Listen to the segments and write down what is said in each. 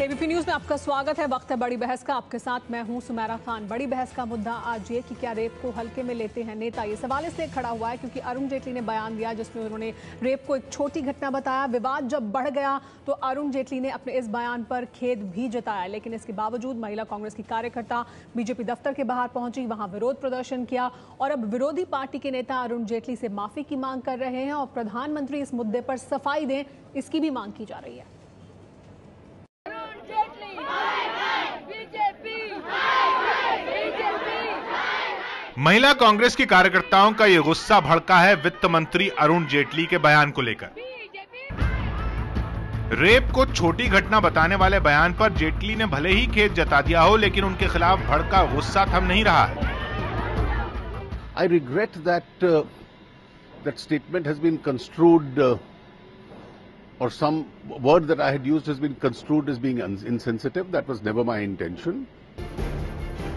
ABP news में आपका स्वागत है। वक्त है बड़ी बहस का। आपके साथ मैं हूं सुमेरा खान। बड़ी बहस का मुद्दा आज ये कि क्या रेप को हल्के में लेते हैं नेता। ये सवाल इसलिए खड़ा हुआ है क्योंकि अरुण जेटली ने बयान दिया जिसमें उन्होंने रेप को एक छोटी घटना बताया। विवाद जब बढ़ गया तो अरुण जेटली ने अपने इस बयान पर खेद भी जताया, लेकिन इसके बावजूद महिला कांग्रेस की कार्यकर्ता बीजेपी दफ्तर के बाहर पहुंची, वहां विरोध प्रदर्शन किया और अब विरोधी पार्टी के नेता अरुण जेटली से माफी की मांग कर रहे हैं और प्रधानमंत्री इस मुद्दे पर सफाई दें, इसकी भी मांग की जा रही है। महिला कांग्रेस की कार्यकर्ताओं का ये गुस्सा भड़का है वित्त मंत्री अरुण जेटली के बयान को लेकर। रेप को छोटी घटना बताने वाले बयान पर जेटली ने भले ही खेद जता दिया हो, लेकिन उनके खिलाफ भड़का गुस्सा थम नहीं रहा है। I regret that that statement has been construed or some word that I had used has been construed as being insensitive. That was never my intention.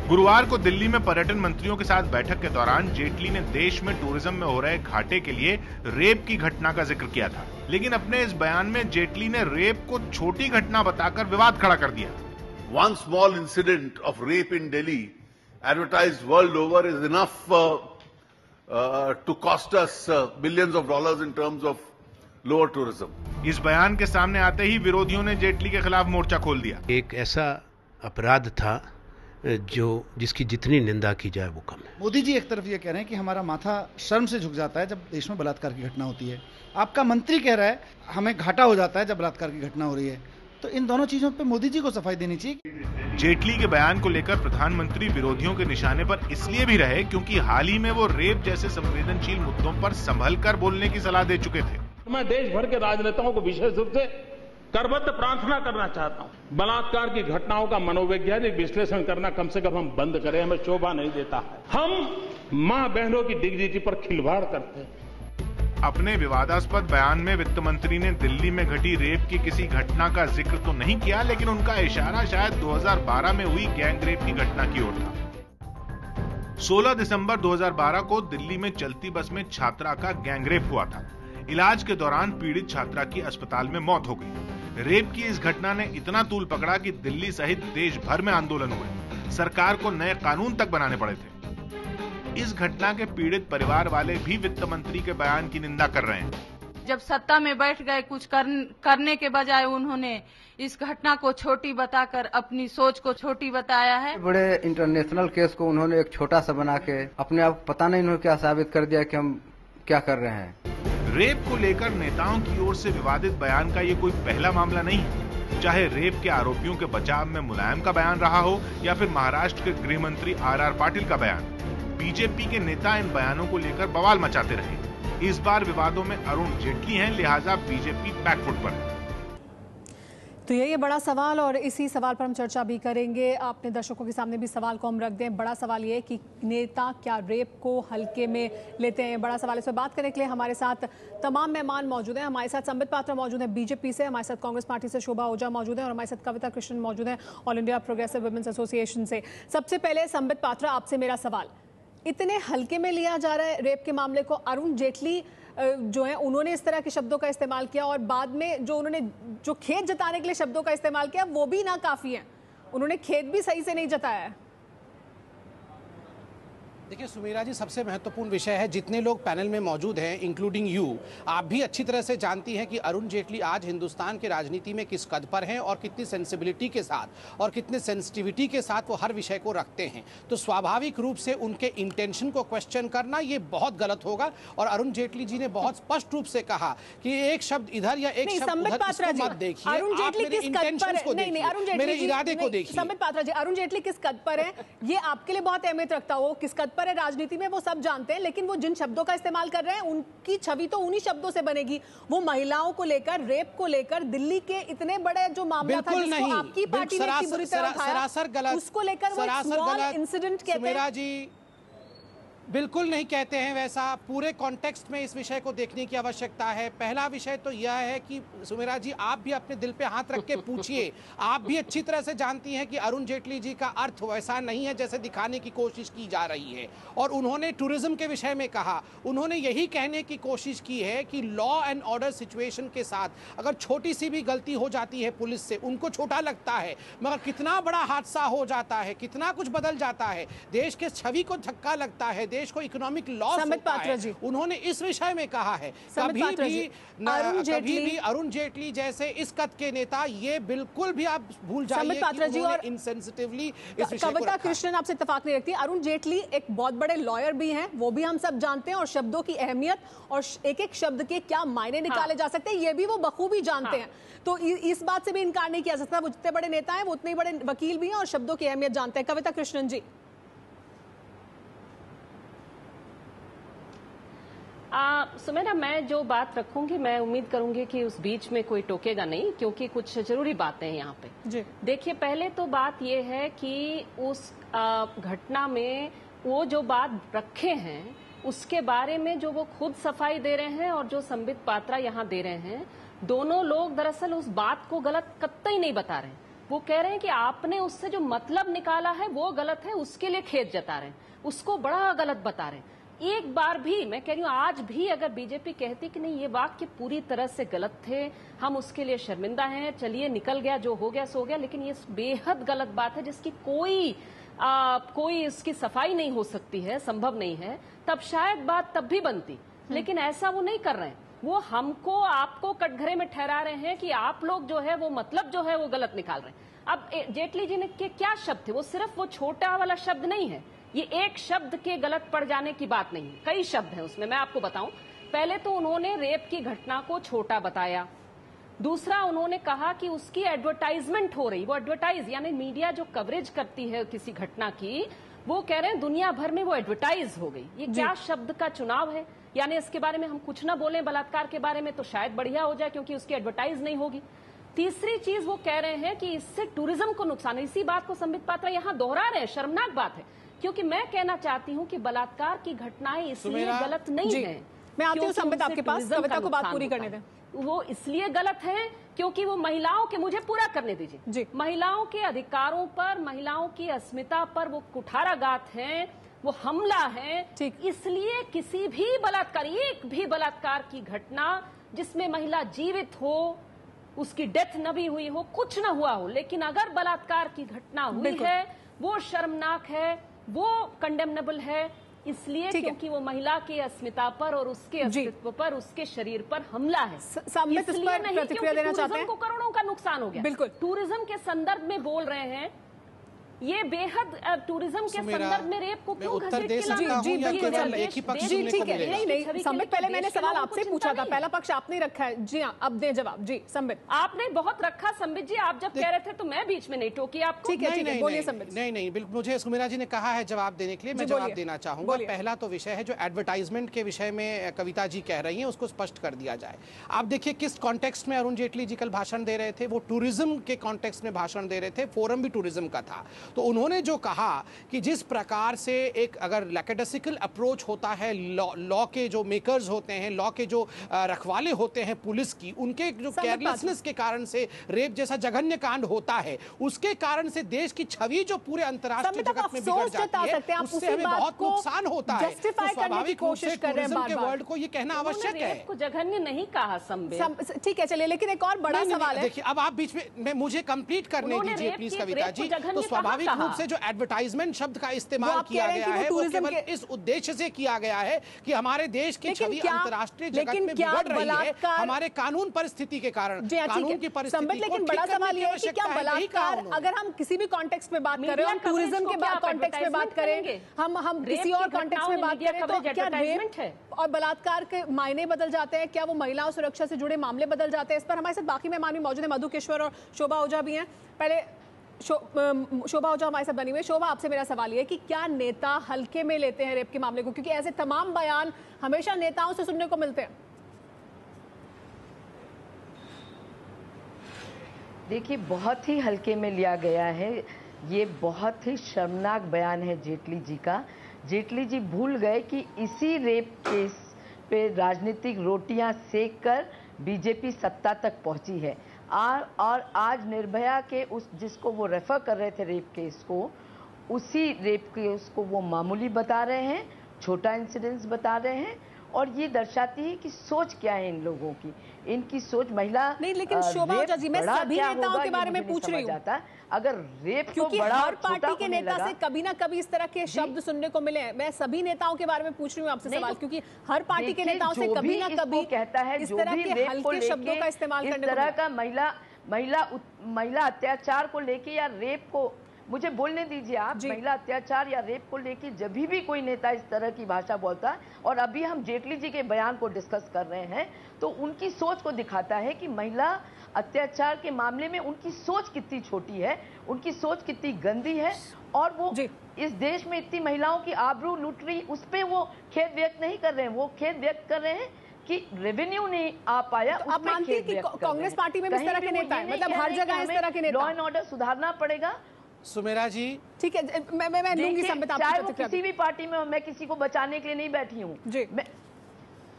गुरुवार को दिल्ली में पर्यटन मंत्रियों के साथ बैठक के दौरान जेटली ने देश में टूरिज्म में हो रहे घाटे के लिए रेप की घटना का जिक्र किया था, लेकिन अपने इस बयान में जेटली ने रेप को छोटी घटना बताकर विवाद खड़ा कर दिया। One small incident of rape in Delhi, advertised world over, is enough to cost us billions of dollars in terms of lower tourism. इस बयान के सामने आते ही विरोधियों ने जेटली के खिलाफ मोर्चा खोल दिया। एक ऐसा अपराध था जिसकी जितनी निंदा की जाए वो कम है। मोदी जी एक तरफ ये कह रहे हैं कि हमारा माथा शर्म से झुक जाता है जब देश में बलात्कार की घटना होती है, आपका मंत्री कह रहा है हमें घाटा हो जाता है जब बलात्कार की घटना हो रही है, तो इन दोनों चीजों पे मोदी जी को सफाई देनी चाहिए। जेटली के बयान को लेकर प्रधानमंत्री विरोधियों के निशाने पर इसलिए भी रहे क्योंकि हाल ही में वो रेप जैसे संवेदनशील मुद्दों पर संभल कर बोलने की सलाह दे चुके थे। मैं देश भर के राजनेताओं को विशेष रूप से करबद्ध प्रार्थना करना चाहता हूं, बलात्कार की घटनाओं का मनोवैज्ञानिक विश्लेषण करना कम से कम हम बंद करें, हमें शोभा नहीं देता है। हम मां बहनों की डिग्निटी पर खिलवाड़ करते हैं। अपने विवादास्पद बयान में वित्त मंत्री ने दिल्ली में घटी रेप की किसी घटना का जिक्र तो नहीं किया, लेकिन उनका इशारा शायद 2012 में हुई गैंग रेप की घटना की ओर था। 16 दिसंबर 2012 को दिल्ली में चलती बस में छात्रा का गैंग रेप हुआ था। इलाज के दौरान पीड़ित छात्रा की अस्पताल में मौत हो गई। रेप की इस घटना ने इतना तूल पकड़ा कि दिल्ली सहित देश भर में आंदोलन हुए, सरकार को नए कानून तक बनाने पड़े थे। इस घटना के पीड़ित परिवार वाले भी वित्त मंत्री के बयान की निंदा कर रहे हैं। जब सत्ता में बैठ गए कुछ करने के बजाय उन्होंने इस घटना को छोटी बताकर अपनी सोच को छोटी बताया है। बड़े इंटरनेशनल केस को उन्होंने एक छोटा सा बना के अपने आप पता नहीं उन्होंने क्या साबित कर दिया कि हम क्या कर रहे हैं। रेप को लेकर नेताओं की ओर से विवादित बयान का ये कोई पहला मामला नहीं है। चाहे रेप के आरोपियों के बचाव में मुलायम का बयान रहा हो या फिर महाराष्ट्र के गृह मंत्री आर पाटिल का बयान, बीजेपी के नेता इन बयानों को लेकर बवाल मचाते रहे। इस बार विवादों में अरुण जेटली हैं, लिहाजा बीजेपी बैकफुट पर है। तो यही बड़ा सवाल और इसी सवाल पर हम चर्चा भी करेंगे। अपने दर्शकों के सामने भी सवाल को हम रख दें। बड़ा सवाल ये कि नेता क्या रेप को हल्के में लेते हैं, बड़ा सवाल। इस पर बात करने के लिए हमारे साथ तमाम मेहमान मौजूद हैं। हमारे साथ संबित पात्रा मौजूद हैं बीजेपी से, हमारे साथ कांग्रेस पार्टी से शोभा ओझा मौजूद हैं और हमारे साथ कविता कृष्णन मौजूद हैं All India Progressive Women's Association से। सबसे पहले संबित पात्रा, आपसे मेरा सवाल, इतने हल्के में लिया जा रहा है रेप के मामले को। अरुण जेटली जो है उन्होंने इस तरह के शब्दों का इस्तेमाल किया और बाद में जो उन्होंने जो खेद जताने के लिए शब्दों का इस्तेमाल किया वो भी ना काफी है, उन्होंने खेद भी सही से नहीं जताया है। देखिए सुमेरा जी, सबसे महत्वपूर्ण विषय है, जितने लोग पैनल में मौजूद हैं इंक्लूडिंग यू, आप भी अच्छी तरह से जानती हैं कि अरुण जेटली आज हिंदुस्तान के राजनीति में किस कद पर हैं और कितनी सेंसिबिलिटी के साथ और कितने सेंसिटिविटी के साथ वो हर विषय को रखते हैं। तो स्वाभाविक रूप से उनके इंटेंशन को क्वेश्चन करना ये बहुत गलत होगा और अरुण जेटली जी ने बहुत स्पष्ट रूप से कहा कि एक शब्द इधर या एक शब्द उधर मत देखिए, आप मेरे इंटेंशंस को देखिए, मेरे इरादे को देखिए। संबित पात्रा जी, अरुण जेटली किस कद पर है ये आपके लिए बहुत अहमियत रखता हो, किस कद पर है राजनीति में वो सब जानते हैं, लेकिन वो जिन शब्दों का इस्तेमाल कर रहे हैं उनकी छवि तो उन्हीं शब्दों से बनेगी। वो महिलाओं को लेकर, रेप को लेकर, दिल्ली के इतने बड़े जो मामला था जिसको आपकी पार्टी ने इतनी बुरी तरह उठाया, उसको लेकर वो स्मॉल इंसिडेंट कहते हैं। सुमेरा जी, बिल्कुल नहीं कहते हैं वैसा। पूरे कॉन्टेक्स्ट में इस विषय को देखने की आवश्यकता है। पहला विषय तो यह है कि सुमिरा जी, आप भी अपने दिल पे हाथ रख के पूछिए। आप भी अच्छी तरह से जानती हैं कि अरुण जेटली जी का अर्थ वैसा नहीं है जैसे दिखाने की कोशिश की जा रही है। और उन्होंने टूरिज्म के विषय में कहा, उन्होंने यही कहने की कोशिश की है कि लॉ एंड ऑर्डर सिचुएशन के साथ अगर छोटी सी भी गलती हो जाती है पुलिस से, उनको छोटा लगता है, मगर कितना बड़ा हादसा हो जाता है, कितना कुछ बदल जाता है, देश के छवि को धक्का लगता है, देश को इकोनॉमिक लॉस होता है। उन्होंने इस विषय में कहा है कभी भी अरुण जेटली जैसे इस कद के नेता, ये बिल्कुल भी आप भूल जाइए कि उन्होंने इनसेंसिटिवली इस विषय को रखा। कविता कृष्णन आपसे इत्तेफाक नहीं रखती। अरुण जेटली एक बहुत बड़े लॉयर भी हैं, वो भी हम सब जानते हैं, और शब्दों की अहमियत और एक एक शब्द के क्या मायने निकाले जा सकते हैं ये भी वो बखूबी जानते हैं। तो इस बात से भी इनकार नहीं किया जा सकता। वो जितने बड़े नेता हैं वो उतने बड़े वकील भी हैं और शब्दों की अहमियत जानते हैं। कविता कृष्णन जी। सुमेरा, मैं जो बात रखूंगी, मैं उम्मीद करूंगी कि उस बीच में कोई टोकेगा नहीं, क्योंकि कुछ जरूरी बातें हैं यहाँ पे। देखिए, पहले तो बात ये है कि उस घटना में वो जो बात रखे हैं उसके बारे में जो वो खुद सफाई दे रहे हैं और जो संबित पात्रा यहाँ दे रहे हैं, दोनों लोग दरअसल उस बात को गलत कतई नहीं बता रहे हैं। वो कह रहे हैं कि आपने उससे जो मतलब निकाला है वो गलत है, उसके लिए खेद जता रहे हैं, उसको बड़ा गलत बता रहे हैं। एक बार भी, मैं कह रही हूं, आज भी अगर बीजेपी कहती कि नहीं ये वाक्य पूरी तरह से गलत थे, हम उसके लिए शर्मिंदा हैं, चलिए निकल गया, जो हो गया सो गया, लेकिन ये बेहद गलत बात है जिसकी कोई इसकी सफाई नहीं हो सकती है, संभव नहीं है, तब शायद बात तब भी बनती। लेकिन ऐसा वो नहीं कर रहे हैं। वो हमको आपको कटघरे में ठहरा रहे हैं कि आप लोग जो है वो मतलब जो है वो गलत निकाल रहे हैं। अब जेटली जी ने के क्या शब्द थे, वो सिर्फ वो छोटा वाला शब्द नहीं है, ये एक शब्द के गलत पड़ जाने की बात नहीं है, कई शब्द हैं उसमें। मैं आपको बताऊं, पहले तो उन्होंने रेप की घटना को छोटा बताया। दूसरा, उन्होंने कहा कि उसकी एडवर्टाइजमेंट हो रही, वो एडवर्टाइज यानी मीडिया जो कवरेज करती है किसी घटना की, वो कह रहे हैं दुनिया भर में वो एडवर्टाइज हो गई। ये क्या शब्द का चुनाव है? यानी इसके बारे में हम कुछ ना बोलें बलात्कार के बारे में तो शायद बढ़िया हो जाए, क्योंकि उसकी एडवर्टाइज नहीं होगी। तीसरी चीज वो कह रहे हैं कि इससे टूरिज्म को नुकसान है। इसी बात को संबित पात्रा यहाँ दोहरा रहे हैं, शर्मनाक बात है। क्योंकि मैं कहना चाहती हूँ कि बलात्कार की घटनाएं इसलिए गलत नहीं है, मैं आती हूँ संबित आपके पास, कविता को बात पूरी करने दें। वो इसलिए गलत है क्योंकि वो महिलाओं के, मुझे पूरा करने दीजिए, महिलाओं के अधिकारों पर, महिलाओं की अस्मिता पर वो कुठाराघात है, वो हमला है। इसलिए किसी भी बलात्कार, एक भी बलात्कार की घटना जिसमें महिला जीवित हो, उसकी डेथ न भी हुई हो, कुछ न हुआ हो, लेकिन अगर बलात्कार की घटना हुई है वो शर्मनाक है, वो कंडेमनेबल है, इसलिए क्योंकि वो महिला की अस्मिता पर और उसके अस्तित्व पर, उसके शरीर पर हमला है। इसलिए नहीं प्रतिक्रिया देना चाहते हैं, को करोड़ों का नुकसान हो गया। बिल्कुल, टूरिज्म के संदर्भ में बोल रहे हैं, ये बेहद टूरिज्म के संदर्भ में रेप को क्यों घसीट के लाना? जी ठीक है, नहीं संबित, पहले मैंने सवाल आपसे पूछा था, पहला पक्ष आपने रखा है। जी हाँ, अब दें जवाब। जी संबित, आपने बहुत रखा संबित जी, आप जब कह रहे थे तो मैं बीच में नहीं टोकी आपको। ठीक है, बोलिए संबित। नहीं, बिल्कुल, मुझे सुमिरा जी ने कहा है जवाब देने के लिए, मैं जवाब देना चाहूंगा। पहला तो विषय है जो एडवर्टाइजमेंट के विषय में कविता जी कह रही है, उसको स्पष्ट कर दिया जाए। आप देखिए किस कॉन्टेक्स्ट में अरुण जेटली जी कल भाषण दे रहे थे, वो टूरिज्म के कॉन्टेक्स्ट में भाषण दे रहे थे, फोरम भी टूरिज्म का था। तो उन्होंने जो कहा कि जिस प्रकार से एक अगर लैकेडेसिकल अप्रोच होता है, लॉ के जो मेकर्स होते हैं, लॉ के जो रखवाले होते हैं पुलिस की, उनके जो केयरलेसनेस के कारण से रेप जैसा जघन्य कांड होता है, उसके कारण से देश की छवि जो पूरे अंतर्राष्ट्रीय जगत में बिगड़ जाती है, उससे हमें बहुत नुकसान होता है। तो स्वाभाविक रूप से टूरिज्म के वर्ल्ड को ये कहना आवश्यक है। को जघन्य नहीं कहा संबित, ठीक है, चलिए, लेकिन एक और बड़ा सवाल है। देखिए, अब आप बीच में मुझे कंप्लीट करने दीजिए प्लीज कविता जी। तो स्वाभाविक रूप से जो एडवर्टाइजमेंट शब्द का इस्तेमाल किया गया है वो केवल इस उद्देश्य से किया गया है कि हमारे देश की छवि अंतर्राष्ट्रीय जगत में बिगड़ रही है हमारे कानून परिस्थिति के कारण, कानून की परिस्थिति। लेकिन बड़ा सवाल यह है कि क्या बलात्कार, अगर हम किसी भी कॉन्टेक्स्ट में बात करें, हम टूरिज्म के कॉन्टेक्स्ट में बात करें, हम किसी और कॉन्टेक्स्ट में बात करें, तो क्या रेप और बलात्कार के मायने बदल जाते हैं? क्या वो महिलाओं सुरक्षा से जुड़े मामले बदल जाते हैं? इस पर हमारे साथ बाकी मेहमान भी मौजूद है, मधु किश्वर और शोभा ओझा भी हैं। पहले शोभा ओझा हमारे साथ बनी हुई है। शोभा, आपसे मेरा सवाल ये है कि क्या नेता हल्के में लेते हैं रेप के मामले को? क्योंकि ऐसे तमाम बयान हमेशा नेताओं से सुनने को मिलते हैं। देखिए, बहुत ही हल्के में लिया गया है। ये बहुत ही शर्मनाक बयान है जेटली जी का, जेटली जी भूल गए कि इसी रेप केस पे राजनीतिक रोटियां सेक कर बीजेपी सत्ता तक पहुंची है। और आज निर्भया के उस जिसको वो रेफर कर रहे थे रेप केस को, उसी रेप केस को वो मामूली बता रहे हैं, छोटा इंसिडेंस बता रहे हैं। और ये दर्शाती है कि सोच क्या है इन लोगों की। इनकी सोच महिला नहीं, लेकिन शोभा ओझा जी, मैं सभी नेताओं के बारे में पूछ रही हूँ। अगर रेप क्योंकि को बड़ा हर पार्टी के नेता से कभी ना कभी इस तरह के शब्द सुनने को मिले हैं। मैं सभी नेताओं के बारे में पूछ रही हूँ आपसे सवाल, क्योंकि हर पार्टी के नेताओं से कभी ना कभी कहता है इस तरह के हल्के शब्दों का इस्तेमाल करने को इस तरह का महिला अत्याचार को लेके या रेप को, मुझे बोलने दीजिए आप, महिला अत्याचार या रेप को लेके जब भी कोई नेता इस तरह की भाषा बोलता है, और अभी हम जेटली जी के बयान को डिस्कस कर रहे हैं, तो उनकी सोच को दिखाता है कि महिला अत्याचार के मामले में उनकी सोच कितनी छोटी है, उनकी सोच कितनी गंदी है। और वो इस देश में इतनी महिलाओं की आबरू लूट रही, उस पर वो खेद व्यक्त नहीं कर रहे हैं। वो खेद व्यक्त कर रहे हैं कि रेवेन्यू नहीं आ पाया। तो आप मानती हैं कि कांग्रेस पार्टी में इस तरह के नेता हैं? मतलब हर जगह इस तरह के नेता? लॉ एंड ऑर्डर सुधारना पड़ेगा। सुमेरा जी ठीक है, मैं लूंगी संबित आपकी चाहे वो किसी भी पार्टी में, मैं किसी को बचाने के लिए नहीं बैठी हूँ।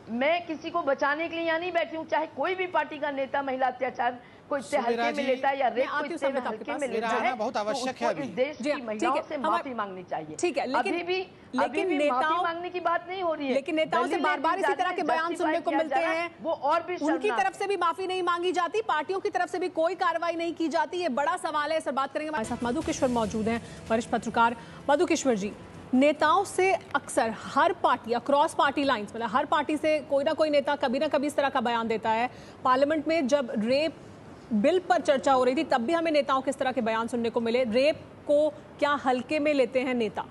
मैं किसी को बचाने के लिए यहाँ नहीं बैठी हूँ। चाहे कोई भी पार्टी का नेता महिला अत्याचार को इतने हल्के में लेता है या रेप को इतने हल्के में लेता है, बहुत आवश्यक है। इस देश की महिलाओं से माफी मांगनी चाहिए। ठीक है, लेकिन नेताओं मांगने की बात नहीं हो रही है। लेकिन नेताओं से बार बार इसी तरह के बयान सुनने को मिलते हैं, वो और भी उनकी तरफ से भी माफी नहीं मांगी जाती, पार्टियों की तरफ से भी कोई कार्रवाई नहीं की जाती। ये बड़ा सवाल है, इस पर बात करेंगे। हमारे साथ मधुकेश्वर मौजूद हैं, वरिष्ठ पत्रकार। मधुकेश्वर जी, नेताओं से अक्सर हर पार्टी, अक्रॉस पार्टी लाइंस, मतलब हर पार्टी से कोई ना कोई नेता कभी ना कभी इस तरह का बयान देता है। पार्लियामेंट में जब रेप बिल पर चर्चा हो रही थी, तब भी हमें नेताओं के इस तरह के बयान सुनने को मिले। रेप को क्या हल्के में लेते हैं नेता?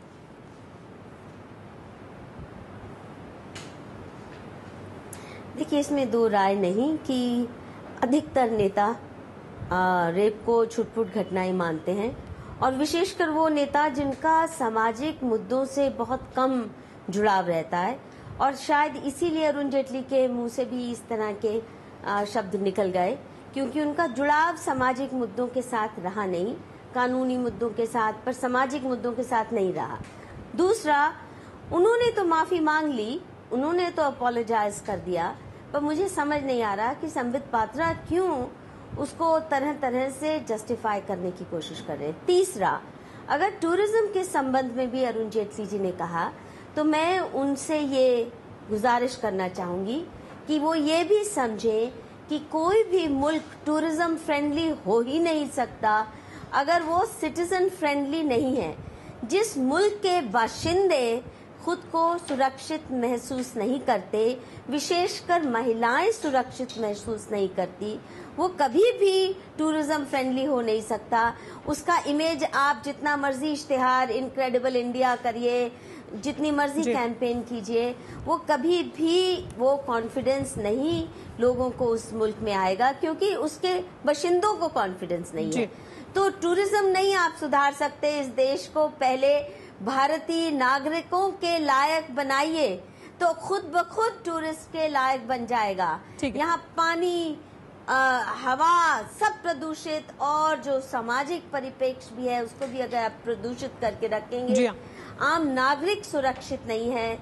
देखिए, इसमें दो राय नहीं कि अधिकतर नेता रेप को छुटपुट घटनाएं मानते हैं, और विशेषकर वो नेता जिनका सामाजिक मुद्दों से बहुत कम जुड़ाव रहता है। और शायद इसीलिए अरुण जेटली के मुंह से भी इस तरह के शब्द निकल गए, क्योंकि उनका जुड़ाव सामाजिक मुद्दों के साथ रहा नहीं, कानूनी मुद्दों के साथ, पर सामाजिक मुद्दों के साथ नहीं रहा। दूसरा, उन्होंने तो माफी मांग ली, उन्होंने तो अपोलोजाइज कर दिया, पर मुझे समझ नहीं आ रहा कि संबित पात्रा क्यों उसको तरह तरह से जस्टिफाई करने की कोशिश कर रहे हैं। तीसरा, अगर टूरिज्म के संबंध में भी अरुण जेटली जी ने कहा, तो मैं उनसे ये गुजारिश करना चाहूंगी कि वो ये भी समझे कि कोई भी मुल्क टूरिज्म फ्रेंडली हो ही नहीं सकता अगर वो सिटीजन फ्रेंडली नहीं है। जिस मुल्क के बाशिंदे खुद को सुरक्षित महसूस नहीं करते, विशेषकर महिलाएं सुरक्षित महसूस नहीं करती, वो कभी भी टूरिज्म फ्रेंडली हो नहीं सकता। उसका इमेज आप जितना मर्जी इश्तिहार इनक्रेडिबल इंडिया करिए, जितनी मर्जी कैंपेन कीजिए, वो कभी भी वो कॉन्फिडेंस नहीं लोगों को उस मुल्क में आएगा, क्योंकि उसके बाशिंदों को कॉन्फिडेंस नहीं है। तो टूरिज्म नहीं आप सुधार सकते इस देश को। पहले भारतीय नागरिकों के लायक बनाइए, तो खुद ब खुद टूरिस्ट के लायक बन जाएगा। यहाँ पानी, हवा सब प्रदूषित, और जो सामाजिक परिप्रेक्ष्य भी है उसको भी अगर आप प्रदूषित करके रखेंगे, आम नागरिक सुरक्षित नहीं है।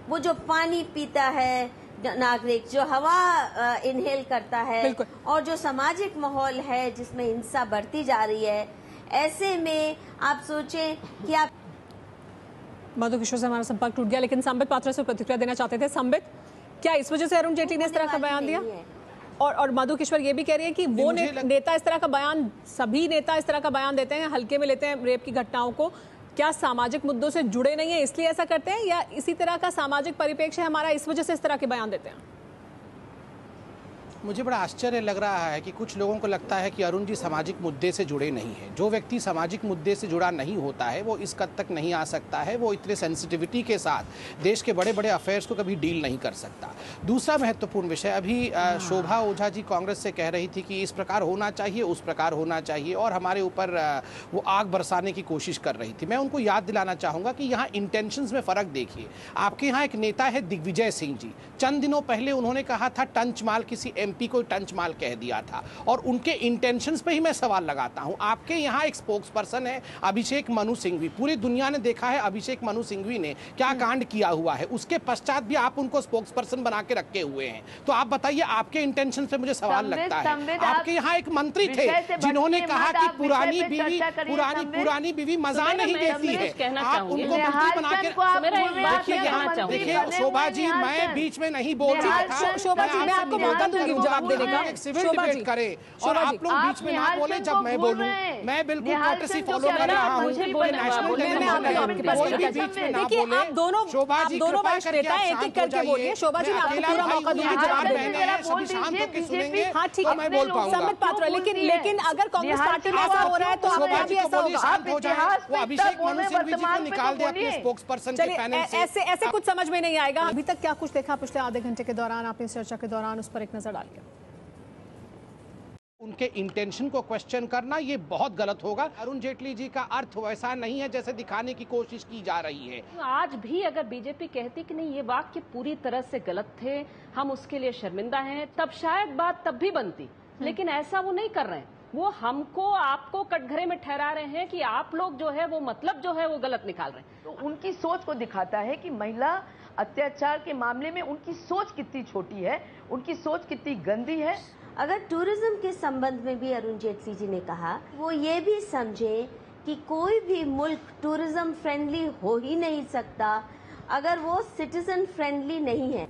वो जो पानी पीता है नागरिक, जो हवा इनहेल करता है, और जो सामाजिक माहौल है जिसमें हिंसा बढ़ती जा रही है, ऐसे में आप सोचें कि आप। मधुकेश्वर से हमारा संपर्क टूट गया, लेकिन संबित पात्रा से प्रतिक्रिया देना चाहते थे। संबित, क्या इस वजह से अरुण जेटली ने इस तरह का बयान दिया? और मधुकेश्वर ये भी कह रही है कि वो नेता इस तरह का बयान, सभी नेता इस तरह का बयान देते हैं, हल्के में लेते हैं रेप की घटनाओं को। क्या सामाजिक मुद्दों से जुड़े नहीं है इसलिए ऐसा करते हैं, या इसी तरह का सामाजिक परिप्रेक्ष्य हमारा इस वजह से इस तरह के बयान देते हैं? मुझे बड़ा आश्चर्य लग रहा है कि कुछ लोगों को लगता है कि अरुण जी सामाजिक मुद्दे से जुड़े नहीं हैं। जो व्यक्ति सामाजिक मुद्दे से जुड़ा नहीं होता है वो इस कद तक नहीं आ सकता है, वो इतने सेंसिटिविटी के साथ देश के बड़े बड़े अफेयर्स को कभी डील नहीं कर सकता। दूसरा महत्वपूर्ण विषय, अभी शोभा ओझा जी कांग्रेस से कह रही थी कि इस प्रकार होना चाहिए, उस प्रकार होना चाहिए, और हमारे ऊपर वो आग बरसाने की कोशिश कर रही थी। मैं उनको याद दिलाना चाहूँगा कि यहाँ इंटेंशंस में फ़र्क देखिए। आपके यहाँ एक नेता है दिग्विजय सिंह जी, चंद दिनों पहले उन्होंने कहा था टंचमाल किसी एमपी को टंच माल कह दिया था, और उनके इंटेंशंस पे ही मैं सवाल लगाता हूं। आपके यहाँ एक स्पोक्स पर्सन है अभिषेक मनु सिंघवी, पूरी दुनिया ने देखा है अभिषेक मनु सिंघवी ने क्या कांड किया हुआ है, उसके पश्चात भी आप उनको स्पोक्स पर्सन बना के रखे हुए हैं। तो आप बताइए, आपके इंटेंशन पे मुझे सवाल लगता है। आपके यहाँ एक मंत्री थे जिन्होंने कहा कि पुरानी बीवी मजा नहीं देती है, आप उनको मंत्री बना के देखिए। शोभा जी, मैं बीच में नहीं बोल रहा था, शोभा जी मैं आपको मौका दूंगी जवाब देने का। सिविल डिबेट करे और आप लोग बीच में ना बोले जब मैं बोलूं। मैं बिल्कुल कॉर्टेसी फॉलो कर रहा हूं। देखिए आप दोनों वरिष्ठ नेता एक एक करके बोलिए। शोभा जी मैं आपको पूरा मौका दूंगी जवाब देने का। हाँ ठीक है संबित पात्रा, लेकिन अगर कांग्रेस पार्टी में ऐसा हो रहा है तो आपका भी ऐसा होगा। अभिषेक मनु सिंघवी जी को निकाल दे अपने स्पोक्स पर्सन के पैनल से। ऐसे कुछ समझ में नहीं आएगा। अभी तक क्या कुछ देखा पिछले आधे घंटे के दौरान, आपने इस चर्चा के दौरान उस पर एक नजर डालिए। उनके इंटेंशन को क्वेश्चन करना ये बहुत गलत होगा। अरुण जेटली जी का अर्थ वैसा नहीं है जैसे दिखाने की कोशिश की जा रही है। आज भी अगर बीजेपी कहती कि नहीं ये वाक्य पूरी तरह से गलत थे, हम उसके लिए शर्मिंदा हैं, तब शायद बात तब भी बनती, लेकिन ऐसा वो नहीं कर रहे हैं। वो हमको आपको कटघरे में ठहरा रहे हैं कि आप लोग जो है वो मतलब जो है वो गलत निकाल रहे हैं। तो उनकी सोच को दिखाता है कि महिला अत्याचार के मामले में उनकी सोच कितनी छोटी है, उनकी सोच कितनी गंदी है। अगर टूरिज्म के संबंध में भी अरुण जेटली जी ने कहा, वो ये भी समझे कि कोई भी मुल्क टूरिज्म फ्रेंडली हो ही नहीं सकता अगर वो सिटीजन फ्रेंडली नहीं है।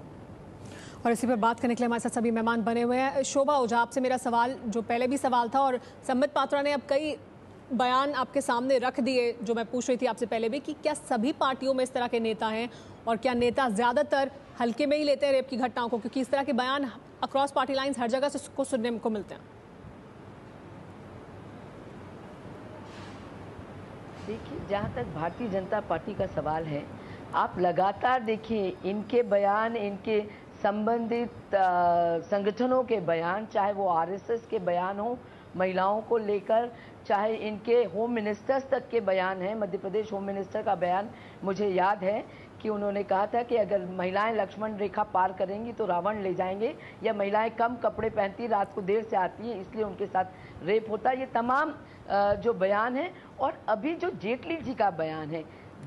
और इसी पर बात करने के लिए हमारे साथ सभी मेहमान बने हुए हैं। शोभा ओझा, आपसे मेरा सवाल जो पहले भी सवाल था और संबित पात्रा ने अब कई बयान आपके सामने रख दिए जो मैं पूछ रही थी आपसे पहले भी, कि क्या सभी पार्टियों में इस तरह के नेता हैं और क्या नेता ज्यादातर हल्के में ही लेते हैं रेप की घटनाओं को, क्योंकि इस तरह के बयान अक्रॉस पार्टी लाइंस हर जगह से को सुनने को मिलते हैं। देखिए, जहाँ तक भारतीय जनता पार्टी का सवाल है, आप लगातार देखिए इनके बयान, इनके संबंधित संगठनों के बयान, चाहे वो आरएसएस के बयान हो महिलाओं को लेकर, चाहे इनके होम मिनिस्टर्स तक के बयान हैं। मध्य प्रदेश होम मिनिस्टर का बयान मुझे याद है कि उन्होंने कहा था कि अगर महिलाएं लक्ष्मण रेखा पार करेंगी तो रावण ले जाएंगे, या महिलाएं कम कपड़े पहनती, रात को देर से आती हैं इसलिए उनके साथ रेप होता है। ये तमाम जो बयान है। और अभी जो जेटली जी का बयान है,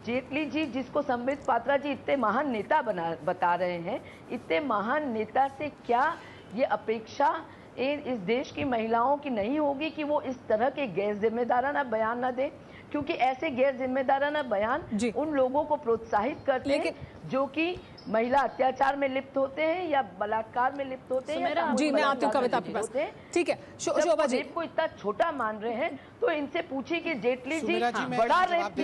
जेटली जी जिसको संबित पात्रा जी इतने महान नेता बता रहे हैं, इतने महान नेता से क्या ये अपेक्षा इस देश की महिलाओं की नहीं होगी कि वो इस तरह के गैर जिम्मेदाराना बयान ना दे, क्योंकि ऐसे गैर जिम्मेदाराना बयान उन लोगों को प्रोत्साहित करते हैं जो कि महिला अत्याचार में लिप्त होते हैं या बलात्कार में लिप्त होते हैं। जी मैं आती हूँ कविता आपके पास। ठीक है शोभा जी, रेप को इतना छोटा मान रहे हैं तो इनसे पूछिए कि जेटली जी बड़ा रेप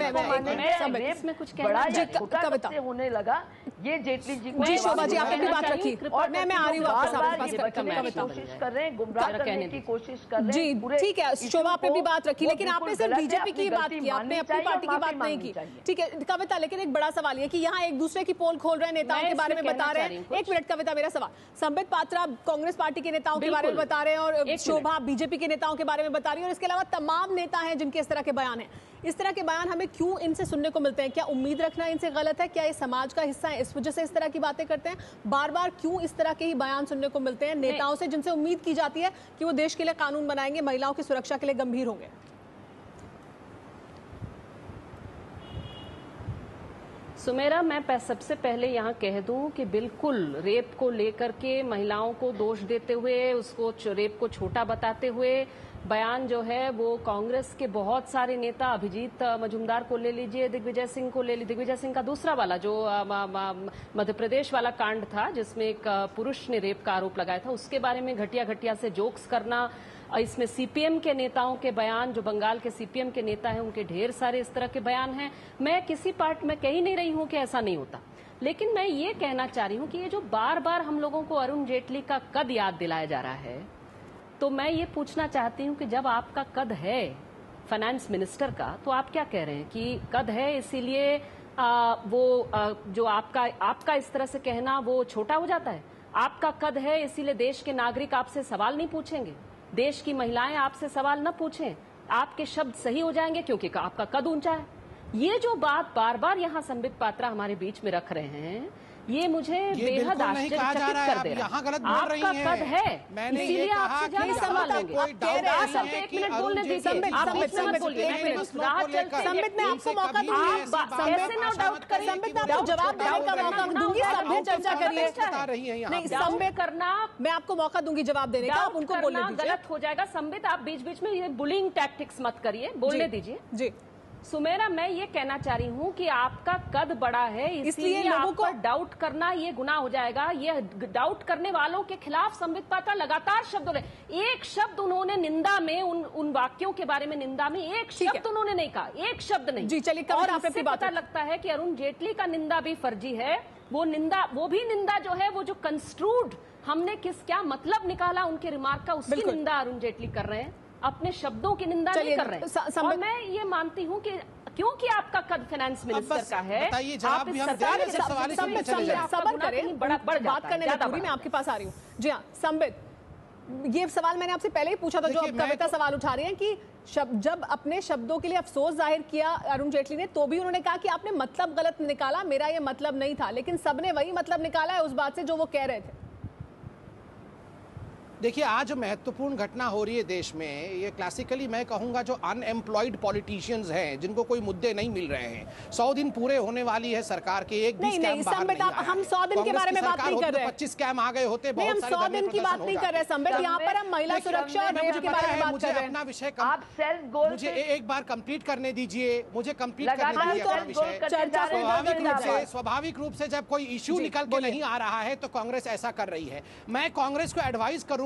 में कुछ बड़ा से होने लगा, ये जेटली जी जी शोभा जी आपने भी बात रखी और मैं आ रही हूँ आपके पास कोशिश कर रहे हैं, गुमराह करने की कोशिश कर रहे हैं। जी ठीक है शोभा, आपने भी बात रखी, लेकिन आपने सिर्फ बीजेपी की बात की, आपने अपनी पार्टी की बात नहीं की। ठीक है कविता, लेकिन एक बड़ा सवाल है कि यहाँ एक दूसरे की पोल खोल रहे हैं, नेताओं के बारे में बता रहे हैं। एक मिनट कविता, मेरा सवाल, संबित पात्रा कांग्रेस पार्टी के नेताओं के बारे में बता रहे हैं और शोभा बीजेपी के नेताओं के बारे में बता रही है, और इसके अलावा तमाम नेता हैं जिनके इस तरह के बयान हैं। इस तरह के बयान हमें क्यों इनसे सुनने को मिलते हैं? क्या उम्मीद रखना इनसे गलत है? क्या ये समाज का हिस्सा है, इस वजह से इस तरह की बातें करते हैं? बार बार क्यों इस तरह के ही बयान सुनने को मिलते हैं नेताओं से जिनसे उम्मीद की जाती है कि वो देश के लिए कानून बनाएंगे, महिलाओं की सुरक्षा के लिए गंभीर होंगे? सुमेरा, मैं सबसे पहले यहाँ कह दूं कि बिल्कुल रेप को लेकर के महिलाओं को दोष देते हुए, उसको रेप को छोटा बताते हुए बयान जो है वो कांग्रेस के बहुत सारे नेता, अभिजीत मजूमदार को ले लीजिए, दिग्विजय सिंह को ले लीजिए, दिग्विजय सिंह का दूसरा वाला जो मध्य प्रदेश वाला कांड था जिसमें एक पुरुष ने रेप का आरोप लगाया था, उसके बारे में घटिया घटिया से जोक्स करना। इसमें सीपीएम के नेताओं के बयान, जो बंगाल के सीपीएम के नेता हैं उनके ढेर सारे इस तरह के बयान हैं। मैं किसी पार्टी में कह ही नहीं रही हूं कि ऐसा नहीं होता, लेकिन मैं ये कहना चाह रही हूं कि ये जो बार बार हम लोगों को अरुण जेटली का कद याद दिलाया जा रहा है, तो मैं ये पूछना चाहती हूं कि जब आपका कद है फाइनेंस मिनिस्टर का, तो आप क्या कह रहे हैं कि कद है इसीलिए जो आपका इस तरह से कहना वो छोटा हो जाता है? आपका कद है इसीलिए देश के नागरिक आपसे सवाल नहीं पूछेंगे, देश की महिलाएं आपसे सवाल न पूछें, आपके शब्द सही हो जाएंगे क्योंकि आपका कद ऊंचा है? ये जो बात बार बार यहाँ संबित पात्रा हमारे बीच में रख रहे हैं, ये मुझे बेहद आश्चर्यचकित कर दे रहा है। आपका कद है, इसीलिए आपसे ज्यादा सवाल होंगे। आप एक मिनट बोलने दीजिए, आप बीच में मत बोलिए। संबित, मैं आपको मौका दूंगी, कैसे ना डाउट करें, संबित मैं आपको जवाब देने का मौका दूंगी, सभ्य चर्चा करिए। नहीं संबित, करना मैं आपको मौका दूंगी जवाब देने का, आप उनको बोलने दीजिए। गलत हो जाएगा। संबित, आप बीच बीच में ये बुलिंग टैक्टिक्स मत करिए, बोलने दीजिए। जी सुमेरा, मैं ये कहना चाह रही हूँ कि आपका कद बड़ा है, इसलिए लोगों को डाउट करना ये गुनाह हो जाएगा। ये डाउट करने वालों के खिलाफ संबित पात्रा लगातार शब्द रहे। एक शब्द उन्होंने निंदा में, उन वाक्यों के बारे में निंदा में एक शब्द उन्होंने नहीं कहा, एक शब्द नहीं। जी चलिए, और आपसे पता लगता है कि अरुण जेटली का निंदा भी फर्जी है। वो भी निंदा जो है, वो जो कंस्ट्रूड हमने क्या मतलब निकाला उनके रिमार्क का, उसकी निंदा अरुण जेटली कर रहे हैं, अपने शब्दों की निंदा नहीं कर रहे हैं। और मैं ये मानती हूँ कि क्योंकि आपका कद फाइनेंस मिनिस्टर का है, आप इस सरकार के सबर करें, बात करने में पूरी मैं आपके पास आ रही हूँ। जी हाँ संबित, ये सवाल मैंने आपसे पहले ही पूछा था, जो अब कविता सवाल उठा रही है कि जब अपने शब्दों के लिए अफसोस जाहिर किया अरुण जेटली ने, तो भी उन्होंने कहा कि आपने मतलब गलत निकाला, मेरा ये मतलब नहीं था। लेकिन सबने वही मतलब निकाला है उस बात से जो वो कह रहे थे। देखिए, आज महत्वपूर्ण घटना हो रही है देश में, ये क्लासिकली मैं कहूंगा जो अनएम्प्लॉयड पॉलिटिशियंस हैं, जिनको कोई मुद्दे नहीं मिल रहे हैं। 100 दिन पूरे होने वाली है सरकार के, एक भी स्कैम बाहर नहीं आया। हम 100 दिन के बारे में बात नहीं कर रहे हैं। 25 स्कैम आ गए होते, बहुत हम 100 दिन की बात नहीं कर रहे हैं संबित, यहाँ पर हम महिला सुरक्षा और रेप के बारे में बात कर रहे हैं। अपना विषय मुझे एक बार कंप्लीट करने दीजिए, मुझे कंप्लीट करने दीजिए। स्वाभाविक रूप से जब कोई इश्यू निकल के नहीं आ रहा है तो कांग्रेस ऐसा कर रही है। मैं कांग्रेस को एडवाइस करूंगा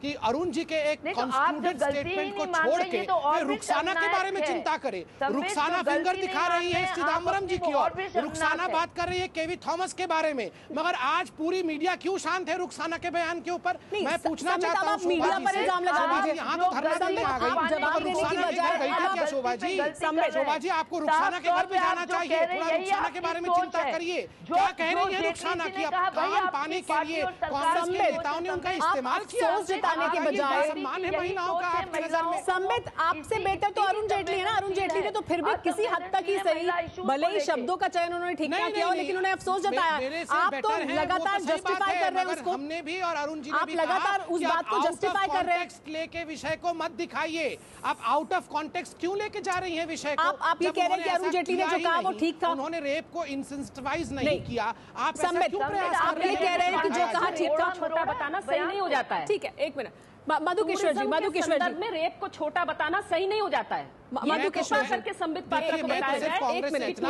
कि अरुण जी के एक कॉन्स्टिट्यूटेड स्टेटमेंट को छोड़ के रुखसाना के बारे में चिंता करें। रुखसाना फिंगर दिखा रही है चिदम्बरम जी की ओर, रुखसाना बात कर रही है केवी थॉमस के बारे में, मगर आज पूरी मीडिया क्यों शांत है रुखसाना के बयान के ऊपर? मैं पूछना चाहता हूँ मीडिया पर इल्जाम लगा दीजिए। यहाँ तो धरना नहीं आ गई, रुखसाना के घर गई थी क्या शोभा जी? शोभा जी, आपको रुखसाना के घर पे जाना चाहिए, थोड़ा रुखसाना के बारे में चिंता करिए। क्या कह रही है रुखसाना की? काम पाने के लिए कांग्रेस के नेताओं ने उनका इस्तेमाल किया, जताने के बजाय सम्मान है महिलाओं का आपकी नजर में। संबित, आपसे बेटर तो अरुण जेटली है ना। अरुण जेटली ने तो फिर भी किसी हद तक ही सही, भले ही शब्दों का चयन उन्होंने ठीक ठाक किया हो, लेकिन उन्होंने अफसोस जताया। आप तो लगातार जस्टिफाई कर रहे हैं उसको, हमने भी और अरुण जी ने आप लगातार उस बात को जस्टिफाई कर रहे हैं। लेके विषय को मत दिखाइए, आप आउट ऑफ कॉन्टेक्स्ट क्यों लेके जा रही हैं विषय को? आप ये कह रहे हैं कि अरुण जेटली ने जो कहा वो ठीक था, उन्होंने रेप को इंसेंसिटाइज नहीं किया। आप संबित, आप ये कह रहे हैं कि जो कहा ठीक था, छोटा बताना सही नहीं हो जाता है। ठीक है, एक मिनट मधुकिशोर जी, मधुकिशोर जी में रेप को छोटा बताना सही नहीं हो जाता है। मधुकिशोर करके संबित पात्रा को बताया जाए, एक मिनट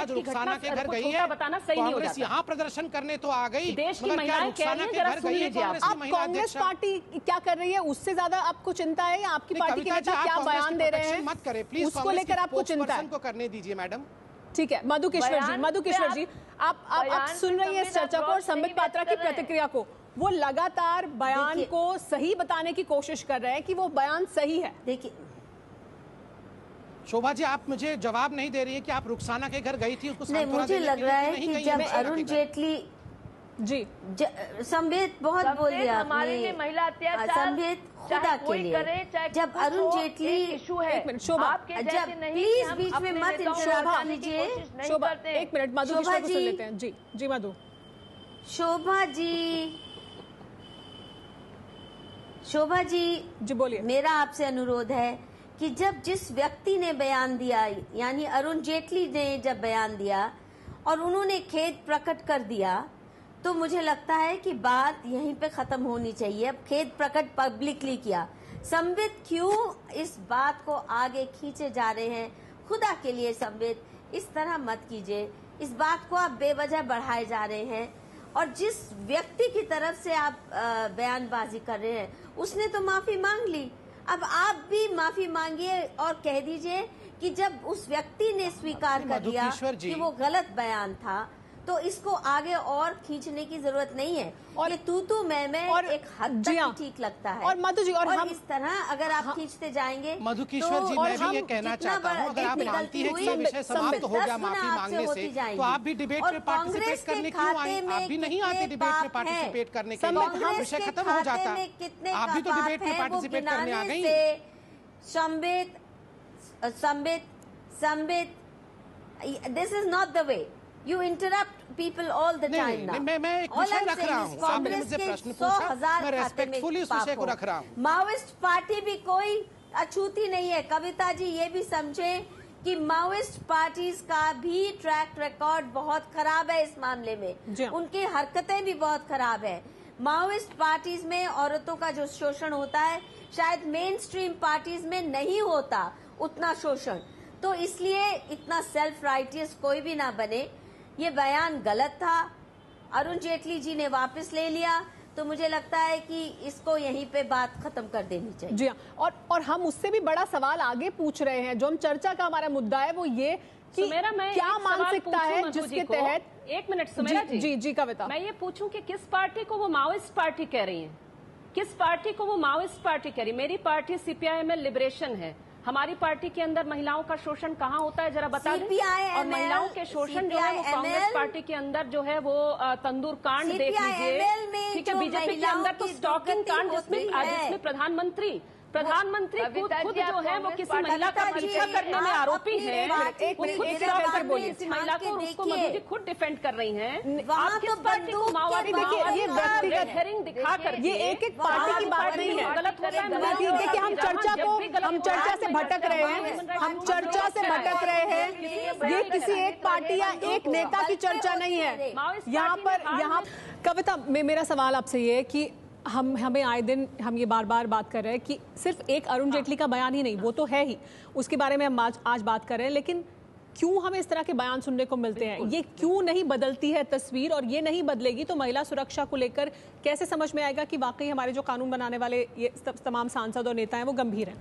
रुखसाना के घर गई है, बताना सही नहीं हो जाता। यहाँ प्रदर्शन करने तो आ गई, देश की महिलाएं कह रही हैं, जरा सुन लीजिए आप। कांग्रेस पार्टी क्या कर रही है उससे ज्यादा आपको चिंता है, या आपकी पार्टी के नेता क्या बयान दे रहे हैं मत करें प्लीज, उसको लेकर आपको चिंता है? को करने दीजिए मैडम। ठीक है मधुकिशोर जी, आप सुन रही है इस चर्चा को और संबित पात्रा की प्रतिक्रिया को। वो लगातार बयान को सही बताने की कोशिश कर रहे हैं कि वो बयान सही है। देखिए शोभा जी, आप मुझे जवाब नहीं दे रही है कि आप रुखसाना के घर गई थी, उसको नहीं, मुझे लग रहा है कि जब अरुण जेटली जी संबित बहुत बोल दिया हमारे लिए महिला अत्याचार, संबित खुदा के लिए, जब अरुण जेटली इशू है, जब प्लीज बीच में मत इंटरप्ट कीजिए। शोभा, एक मिनट, मधुकिशोर को सुन लेते हैं। जी मधु। शोभा जी बोलिए। मेरा आपसे अनुरोध है कि जब जिस व्यक्ति ने बयान दिया, यानी अरुण जेटली ने जब बयान दिया और उन्होंने खेद प्रकट कर दिया, तो मुझे लगता है कि बात यहीं पे खत्म होनी चाहिए। अब खेद प्रकट पब्लिकली किया, संबित क्यों इस बात को आगे खींचे जा रहे हैं? खुदा के लिए संबित इस तरह मत कीजिए, इस बात को आप बेवजह बढ़ाए जा रहे हैं। और जिस व्यक्ति की तरफ से आप बयानबाजी कर रहे हैं उसने तो माफी मांग ली, अब आप भी माफी मांगिए और कह दीजिए कि जब उस व्यक्ति ने स्वीकार कर दिया कि वो गलत बयान था, तो इसको आगे और खींचने की जरूरत नहीं है। और ये तू मैं और एक हद तक ठीक लगता है। और मधु जी, और हम इस तरह अगर आप खींचते जाएंगे, मधुकिशोर जी, मैं भी ये कहना चाहता हूँ, अगर आप मानती हैं कि विषय समाप्त हो गया माफी मांगने से, तो आप भी डिबेट में पार्टिसिपेट करने क्यों आई? आप भी नहीं आती डिबेट में पार्टिसिपेट करने के लिए, विषय खत्म हो जाता। आप भी तो डिबेट में पार्टिसिपेट करने आ गई। Sambit, this is not the way. You interrupt people all the time now. मैं एक विषय रख रहा हूँ, आपने मुझसे प्रश्न पूछा, मैं रेस्पेक्टफुली इस विषय को रख रहा हूँ। माओइस्ट पार्टी भी कोई अछूती नहीं है। कविता जी ये भी समझें कि माओइस्ट पार्टीज का भी ट्रैक रिकॉर्ड बहुत खराब है इस मामले में, उनकी हरकतें भी बहुत खराब है। माओइस्ट पार्टीज में औरतों का जो शोषण होता है शायद मेन स्ट्रीम पार्टीज में नहीं होता उतना शोषण, तो इसलिए इतना सेल्फ राइटियस कोई भी ना बने। ये बयान गलत था, अरुण जेटली जी ने वापस ले लिया, तो मुझे लगता है कि इसको यहीं पे बात खत्म कर देनी चाहिए। जी हाँ, और हम उससे भी बड़ा सवाल आगे पूछ रहे हैं। जो हम चर्चा का हमारा मुद्दा है वो ये कि क्या मानसिकता है जिसके तहत। एक मिनट सुमेरा जी, जी कविता, मैं ये पूछूं कि किस पार्टी को वो माओइस्ट पार्टी कह रही हैं? किस पार्टी को वो माओइस्ट पार्टी कह रही? मेरी पार्टी CPIML लिबरेशन है। हमारी पार्टी के अंदर महिलाओं का शोषण कहाँ होता है जरा बता दें। और महिलाओं के शोषण जो है वो कांग्रेस पार्टी के अंदर जो है वो तंदूर कांड देख लीजिए, ठीक है। बीजेपी के अंदर तो स्टॉकिंग कांड जिसमें प्रधानमंत्री खुद जो है वो किसी महिला का पीछा करने में आरोपी है, किसी महिला को उसको मोदी जी खुद डिफेंड कर रही हैं। आप किस पार्टी को माओवादी ये व्यक्तिगत हेरिंग दिखाकर ये एक पार्टी की बात नहीं है, गलत होता है। देखिए हम चर्चा से भटक रहे हैं, हम चर्चा से भटक रहे हैं। ये किसी एक पार्टी या एक नेता की चर्चा नहीं है यहाँ कविता मेरा सवाल आपसे ये है कि हमें आए दिन हम ये बार बार बात कर रहे हैं कि सिर्फ एक अरुण जेटली का बयान ही नहीं, वो तो है ही, उसके बारे में हम आज बात कर रहे हैं, लेकिन क्यों हमें इस तरह के बयान सुनने को मिलते हैं? ये क्यों नहीं बदलती है तस्वीर? और ये नहीं बदलेगी तो महिला सुरक्षा को लेकर कैसे समझ में आएगा कि वाकई हमारे जो कानून बनाने वाले ये तमाम सांसद और नेता हैं वो गंभीर हैं?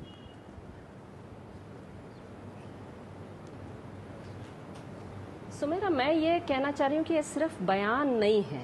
सुमेरा, मैं ये कहना चाह रही हूँ कि ये सिर्फ बयान नहीं है।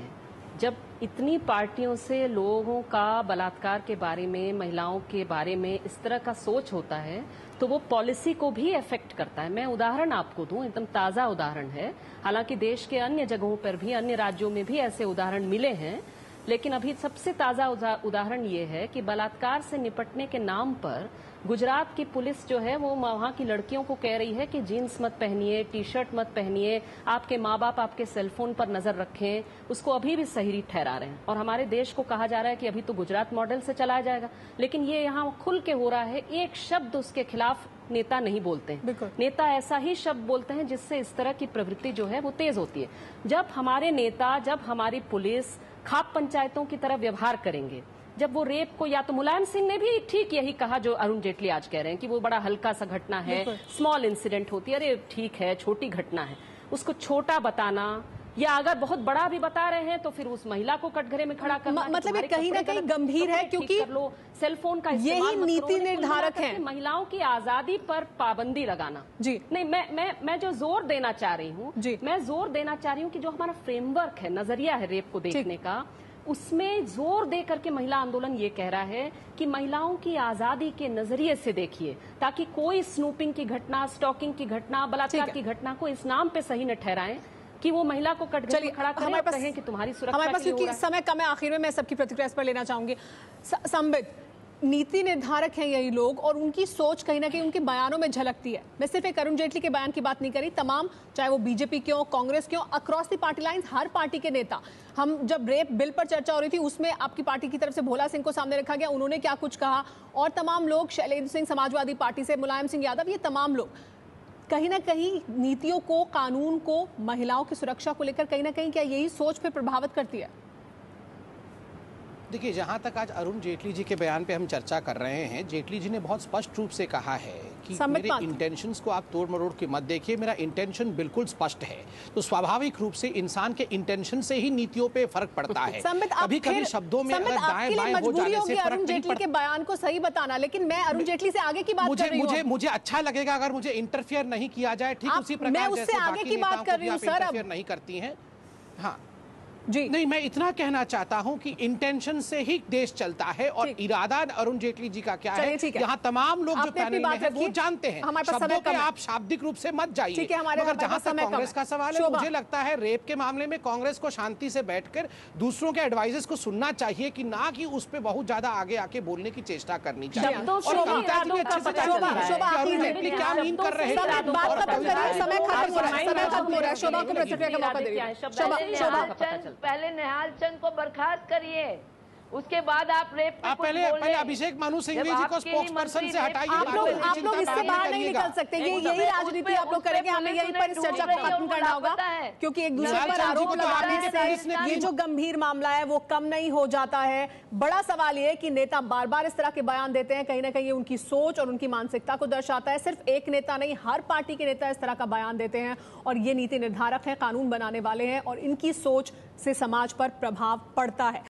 जब इतनी पार्टियों से लोगों का बलात्कार के बारे में, महिलाओं के बारे में इस तरह का सोच होता है तो वो पॉलिसी को भी अफेक्ट करता है। मैं उदाहरण आपको दूं, एकदम ताज़ा उदाहरण है। हालांकि देश के अन्य जगहों पर भी, अन्य राज्यों में भी ऐसे उदाहरण मिले हैं, लेकिन अभी सबसे ताज़ा उदाहरण ये है कि बलात्कार से निपटने के नाम पर गुजरात की पुलिस जो है वो वहां की लड़कियों को कह रही है कि जीन्स मत पहनिए, टी-शर्ट मत पहनिए, आपके माँ बाप आपके सेलफोन पर नजर रखें, उसको अभी भी सही ठहरा रहे हैं। और हमारे देश को कहा जा रहा है कि अभी तो गुजरात मॉडल से चलाया जाएगा, लेकिन ये यहाँ खुल के हो रहा है। एक शब्द उसके खिलाफ नेता नहीं बोलते हैं। नेता ऐसा ही शब्द बोलते हैं जिससे इस तरह की प्रवृत्ति जो है वो तेज होती है। जब हमारे नेता, जब हमारी पुलिस खाप पंचायतों की तरह व्यवहार करेंगे, जब वो रेप को, या तो मुलायम सिंह ने भी ठीक यही कहा जो अरुण जेटली आज कह रहे हैं कि वो बड़ा हल्का सा घटना है, स्मॉल इंसिडेंट होती है, अरे ठीक है, छोटी घटना है, उसको छोटा बताना, या अगर बहुत बड़ा भी बता रहे हैं तो फिर उस महिला को कटघरे में खड़ा करना, मतलब ये कहीं ना कहीं गंभीर है, क्योंकि सेलफोन का यही नीति निर्धारक है। महिलाओं की आजादी पर पाबंदी लगाना जी नहीं। मैं जो जोर देना चाह रही हूँ, मैं जोर देना चाह रही हूँ कि जो हमारा फ्रेमवर्क है, नजरिया है रेप को देखने का, उसमें जोर दे करके महिला आंदोलन ये कह रहा है कि महिलाओं की आजादी के नजरिए से देखिए, ताकि कोई स्नूपिंग की घटना, स्टॉकिंग की घटना, बलात्कार की घटना को इस नाम पे सही न ठहराएं कि वो महिला को कटघरे में खड़ा करें, कहें कि तुम्हारी सुरक्षा। हमारे पास क्योंकि समय कम है, आखिर में मैं सबकी प्रतिक्रिया इस पर लेना चाहूंगी। संबित, नीति निर्धारक हैं यही लोग और उनकी सोच कहीं ना कहीं उनके बयानों में झलकती है। मैं सिर्फ एक अरुण जेटली के बयान की बात नहीं करी, तमाम, चाहे वो बीजेपी के हो, कांग्रेस के हो, across the party lines her party के नेता। हम जब रेप बिल पर चर्चा हो रही थी उसमें आपकी पार्टी की तरफ से भोला सिंह को सामने रखा गया, उन्होंने क्या कुछ कहा, और तमाम लोग, शैलेंद्र सिंह समाजवादी पार्टी से, मुलायम सिंह यादव, ये तमाम लोग कहीं ना कहीं नीतियों को, कानून को, महिलाओं की सुरक्षा को लेकर कहीं ना कहीं क्या यही सोच पे प्रभावित करती है? देखिए, जहां तक आज अरुण जेटली जी के बयान पे हम चर्चा कर रहे हैं, जेटली जी ने बहुत स्पष्ट रूप से कहा है कि मेरे इंटेंशंस को आप तोड़ मरोड़ के मत देखिए, मेरा इंटेंशन बिल्कुल स्पष्ट है। तो स्वाभाविक रूप से इंसान के इंटेंशन से ही नीतियों पे फर्क पड़ता है। कभी कभी शब्दों में अगर दाएं बाएं हो जाने से अरुण जेटली के बयान को सही बताना, लेकिन मैं अरुण जेटली से आगे की बात कर रही हूं। मुझे अच्छा लगेगा अगर मुझे इंटरफियर नहीं किया जाए, ठीक उसी प्रकार जैसे आगे की बात कर रही हूं सर, इंटरफियर नहीं करती हैं। हाँ, जी नहीं, मैं इतना कहना चाहता हूं कि इंटेंशन से ही देश चलता है और इरादा अरुण जेटली जी का क्या है, यहाँ तमाम लोग जो पैनल में हैं वो जानते हैं। शब्दों पे आप शाब्दिक रूप से मत जाइए। मगर जहां तक कांग्रेस का सवाल है, मुझे लगता है रेप के मामले में कांग्रेस को शांति से बैठकर दूसरों के एडवाइजेस को सुनना चाहिए कि ना कि उस पे बहुत ज्यादा आगे आके बोलने की चेष्टा करनी चाहिए। और कविता जी भी अच्छे से अरुण जेटली क्या मीन कर रहे थे। समय खत्म हो रहा है। शोभा को प्रतिक्रिया का मौका दीजिए। पहले निहाल चंद को बर्खास्त करिए, उसके बाद आप रेप पे आप पहले अभिषेक मनु सिंघवी जी को स्पोक्स पर्सन से हटाइए। आप लोग इससे बाहर नहीं निकल सकते। यही राजनीति आप लोग करेंगे। हमें यहीं पर इस चर्चा को खत्म करना होगा, क्योंकि एक दूसरे पर आरोप लगाने से ये जो गंभीर मामला है वो कम नहीं हो जाता है। बड़ा सवाल ये है कि नेता बार बार इस तरह के बयान देते हैं, कहीं ना कहीं उनकी सोच और उनकी मानसिकता को दर्शाता है। सिर्फ एक नेता नहीं, हर पार्टी के नेता इस तरह का बयान देते हैं और ये नीति निर्धारक हैं, कानून बनाने वाले हैं और इनकी सोच से समाज पर प्रभाव पड़ता है।